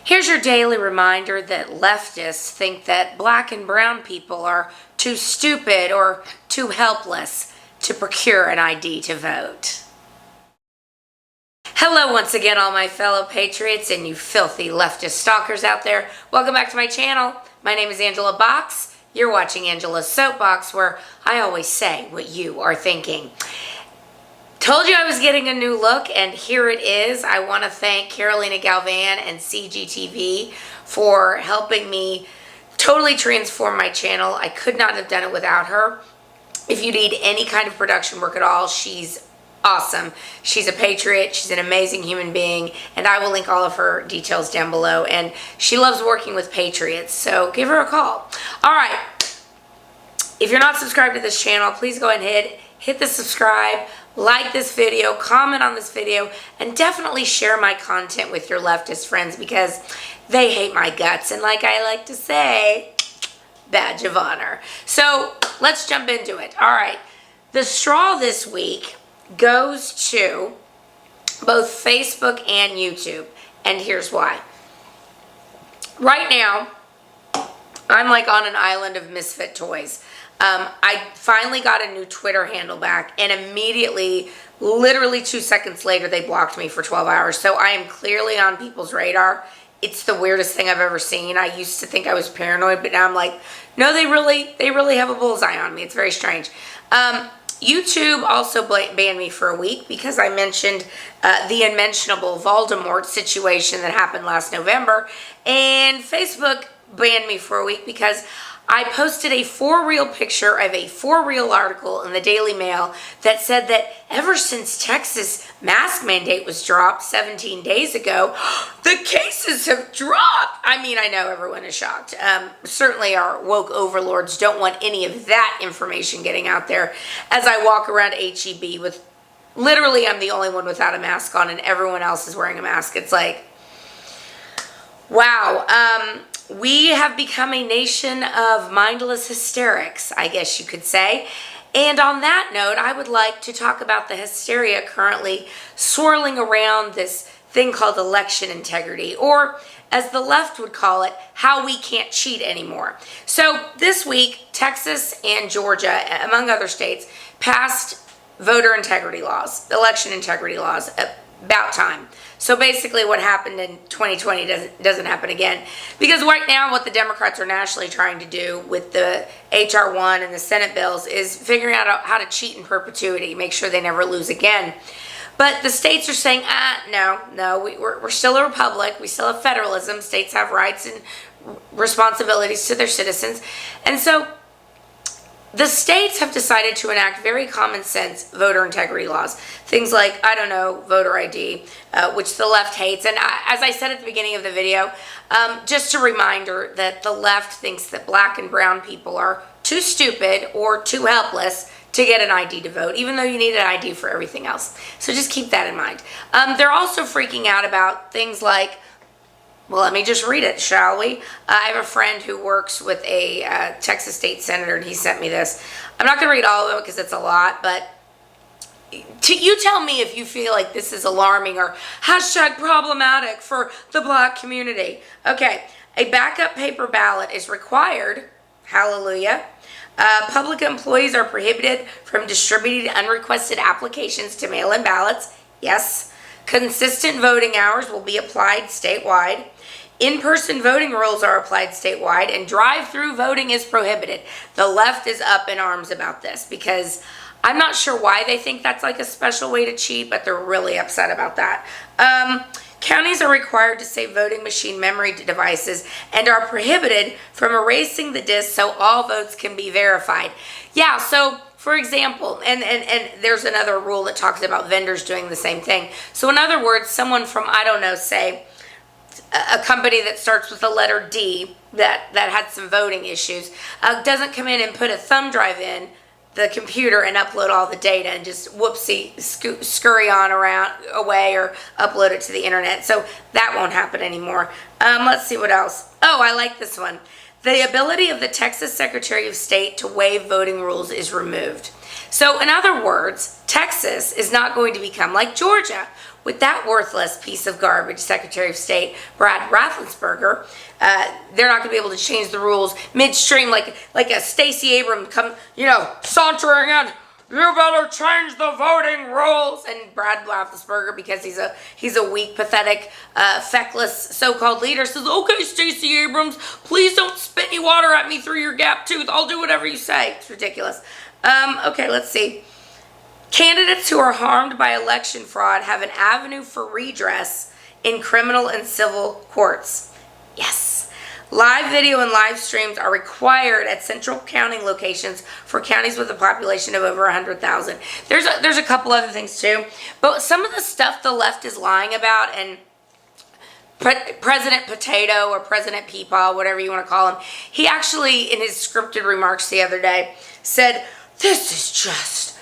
Here's your daily reminder that leftists think that black and brown people are too stupid or too helpless to procure an ID to vote. Hello once again, all my fellow patriots and you filthy leftist stalkers out there. Welcome back to my channel. My name is Angela Box. You're watching Angela's Soapbox, where I always say what you are thinking. Told you I was getting a new look, and here it is. I want to thank Carolina Galvan and CGTV for helping me totally transform my channel. I could not have done it without her. If you need any kind of production work at all, she's awesome. She's a patriot. She's an amazing human being, and I will link all of her details down below. And she loves working with patriots, so give her a call. All right. If you're not subscribed to this channel, please go ahead, hit the subscribe, like this video, comment on this video, and definitely share my content with your leftist friends because they hate my guts. And like I like to say, badge of honor. So let's jump into it. All right. The straw this week goes to both Facebook and YouTube. And here's why. Right now, I'm like on an island of misfit toys. I finally got a new Twitter handle back, and immediately, literally 2 seconds later, they blocked me for 12 hours. So I am clearly on people's radar. It's the weirdest thing I've ever seen. I used to think I was paranoid, but now I'm like, no, they really have a bullseye on me. It's very strange. YouTube also banned me for a week because I mentioned the unmentionable Voldemort situation that happened last November, and Facebook banned me for a week because I posted a for-real picture of a for-real article in the Daily Mail that said that ever since Texas mask mandate was dropped 17 days ago, the cases have dropped. I mean, I know everyone is shocked. Certainly our woke overlords don't want any of that information getting out there. As I walk around HEB with, literally I'm the only one without a mask on and everyone else is wearing a mask. It's like, wow. We have become a nation of mindless hysterics, I guess you could say. And on that note, I would like to talk about the hysteria currently swirling around this thing called election integrity, or as the left would call it, how we can't cheat anymore. So this week, Texas and Georgia, among other states, passed voter integrity laws, election integrity laws. About time. So basically what happened in 2020 doesn't happen again. Because right now what the Democrats are nationally trying to do with the H.R. 1 and the Senate bills is figuring out how to cheat in perpetuity, make sure they never lose again. But the states are saying, no, we're still a republic. We still have federalism. States have rights and responsibilities to their citizens. And so the states have decided to enact very common sense voter integrity laws. Things like, I don't know, voter ID, which the left hates. And as I said at the beginning of the video, just a reminder that the left thinks that black and brown people are too stupid or too helpless to get an ID to vote, even though you need an ID for everything else. So just keep that in mind. They're also freaking out about things like, well, let me just read it, shall we? I have a friend who works with a Texas state senator, and he sent me this. I'm not going to read all of it because it's a lot, but you tell me if you feel like this is alarming or hashtag problematic for the black community. Okay, a backup paper ballot is required. Hallelujah. Public employees are prohibited from distributing unrequested applications to mail-in ballots. Yes. Consistent voting hours will be applied statewide. In-person voting rules are applied statewide, and drive-through voting is prohibited. The left is up in arms about this because I'm not sure why they think that's like a special way to cheat, but they're really upset about that. Counties are required to save voting machine memory devices and are prohibited from erasing the disk so all votes can be verified. Yeah, so for example, and there's another rule that talks about vendors doing the same thing. So in other words, someone from, I don't know, say a company that starts with the letter D that had some voting issues, doesn't come in and put a thumb drive in the computer and upload all the data and just whoopsie scurry on away or upload it to the internet. So that won't happen anymore. Let's see what else. Oh, I like this one. the ability of the Texas Secretary of State to waive voting rules is removed. So in other words, Texas is not going to become like Georgia with that worthless piece of garbage Secretary of State, Brad Raffensperger. They're not going to be able to change the rules midstream like a Stacey Abrams come, sauntering in. You better change the voting rules. And Brad Raffensperger, because he's a weak, pathetic, feckless so-called leader, says, okay, Stacey Abrams, please don't spit any water at me through your gap tooth. I'll do whatever you say. It's ridiculous. Okay, let's see. Candidates who are harmed by election fraud have an avenue for redress in criminal and civil courts. Yes. Live video and live streams are required at central counting locations for counties with a population of over 100,000. There's a couple other things too, but some of the stuff the left is lying about, and President Potato or President Peepaw, whatever you want to call him, he actually in his scripted remarks the other day said, "This is just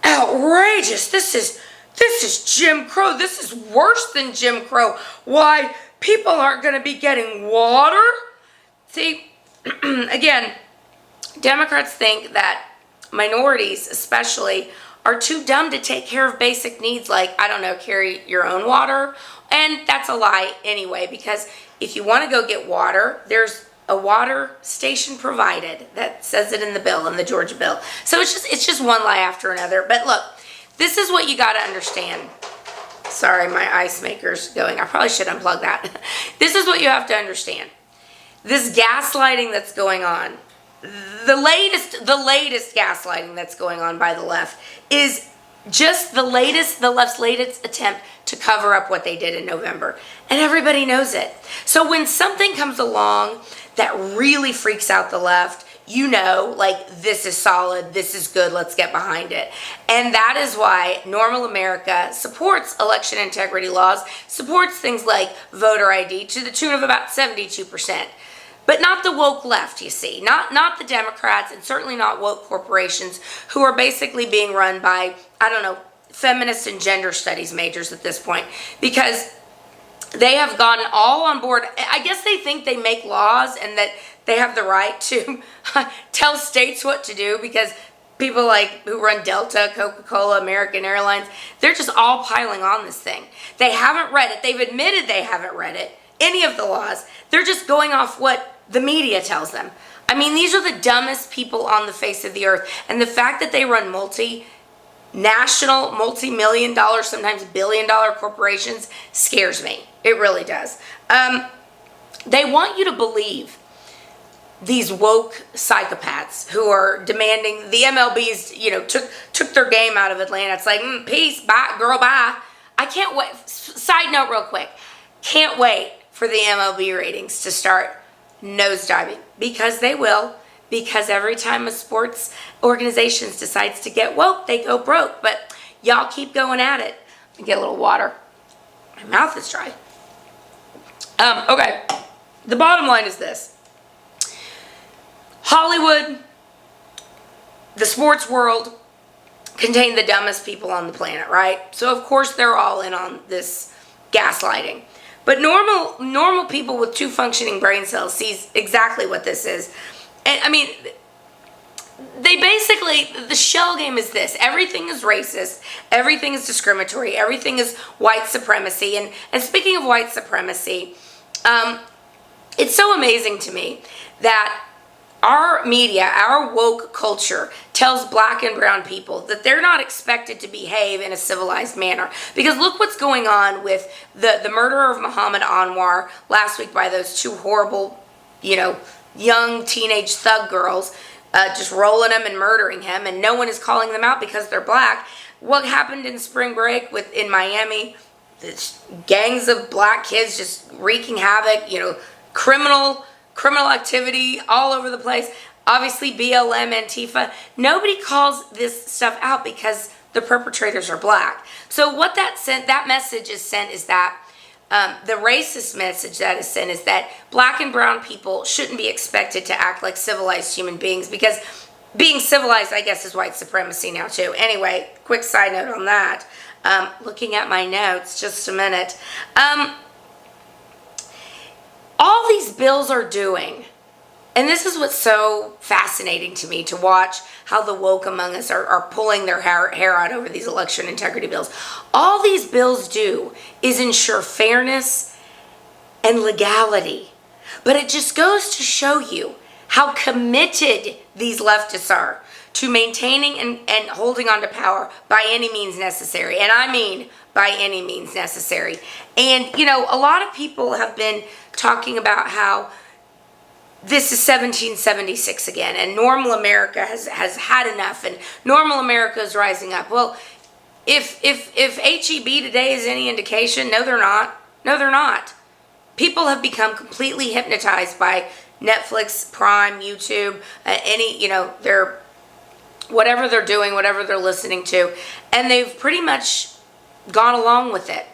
outrageous. This is Jim Crow. This is worse than Jim Crow. Why, people aren't going to be getting water?" See, again, Democrats think that minorities especially are too dumb to take care of basic needs like, I don't know, carry your own water. And that's a lie anyway, because if you want to go get water, there's a water station provided. That says it in the bill, in the Georgia bill. So it's just one lie after another. But look, this is what you got to understand. Sorry, my ice maker's going. I probably should unplug that. This is what you have to understand. This gaslighting that's going on, the latest gaslighting that's going on by the left is just the left's latest attempt to cover up what they did in November. And everybody knows it. So when something comes along that really freaks out the left, like, this is solid, this is good, let's get behind it. And that is why normal America supports election integrity laws, supports things like voter ID to the tune of about 72%. But not the woke left, you see. Not the Democrats, and certainly not woke corporations who are basically being run by, I don't know, feminist and gender studies majors at this point. Because they have gotten all on board. I guess they think they make laws and that they have the right to tell states what to do, because people like who run Delta, Coca-Cola, American Airlines, they're just all piling on this thing. They haven't read it. They've admitted they haven't read it, any of the laws. They're just going off what the media tells them. I mean, these are the dumbest people on the face of the earth. And the fact that they run multinational, multi-million dollar, sometimes billion-dollar corporations scares me. It really does. They want you to believe, these woke psychopaths who are demanding the MLB's, took their game out of Atlanta. It's like, peace, bye, girl, bye. I can't wait. Side note real quick. Can't wait for the MLB ratings to start nosediving, because they will. Because every time a sports organization decides to get woke, they go broke. But y'all keep going at it. Let me get a little water. My mouth is dry. Okay. The bottom line is this. Hollywood, the sports world, contain the dumbest people on the planet, right? So of course they're all in on this gaslighting. But normal people with 2 functioning brain cells sees exactly what this is. And I mean, they basically, the shell game is this. Everything is racist. Everything is discriminatory. Everything is white supremacy. And speaking of white supremacy, it's so amazing to me that our media, our woke culture, tells black and brown people that they're not expected to behave in a civilized manner. Because look what's going on with the murder of Muhammad Anwar last week by those 2 horrible, young teenage thug girls, just rolling him and murdering him, and no one is calling them out because they're black. What happened in spring break in Miami, gangs of black kids just wreaking havoc, criminal activity all over the place. Obviously, BLM, Antifa. Nobody calls this stuff out because the perpetrators are black. So what that message is sent is that the racist message that is sent is that black and brown people shouldn't be expected to act like civilized human beings, because being civilized, I guess, is white supremacy now too. Anyway, quick side note on that. Looking at my notes, just a minute. All these bills are doing, And this is what's so fascinating to me, to watch how the woke among us are pulling their hair out over these election integrity bills. All these bills do is ensure fairness and legality. But it just goes to show you how committed these leftists are to maintaining and holding on to power by any means necessary. And I mean by any means necessary. And, you know, a lot of people have been talking about how this is 1776 again, and normal America has had enough, and normal America is rising up. Well, if HEB today is any indication, no, they're not. No, they're not. People have become completely hypnotized by Netflix, Prime, YouTube, any, you know, their whatever they're doing, whatever they're listening to, and they've pretty much gone along with it.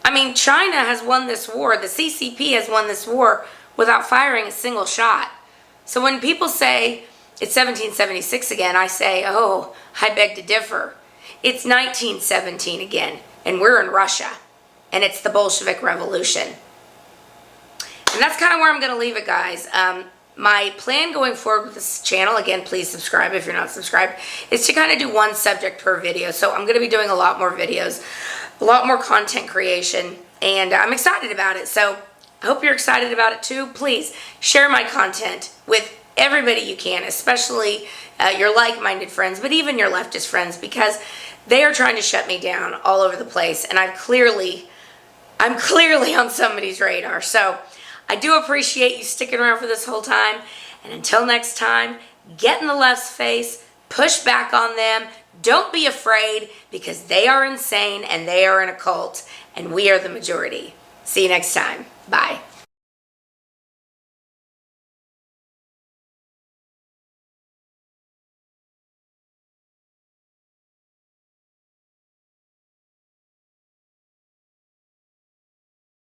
I mean, China has won this war. The CCP has won this war without firing a single shot. So when people say it's 1776 again, I say, oh, I beg to differ. It's 1917 again, and we're in Russia, and it's the Bolshevik Revolution. And that's kind of where I'm going to leave it, guys. My plan going forward with this channel, again, please subscribe if you're not subscribed, is to kind of do one subject per video. So I'm going to be doing a lot more videos, a lot more content creation, and I'm excited about it. So I hope you're excited about it too. Please share my content with everybody you can, especially your like-minded friends, but even your leftist friends, because they are trying to shut me down all over the place, and I'm clearly on somebody's radar. So I do appreciate you sticking around for this whole time, and until next time, get in the left's face, push back on them, don't be afraid, because they are insane and they are in a cult, and we are the majority. See you next time. Bye.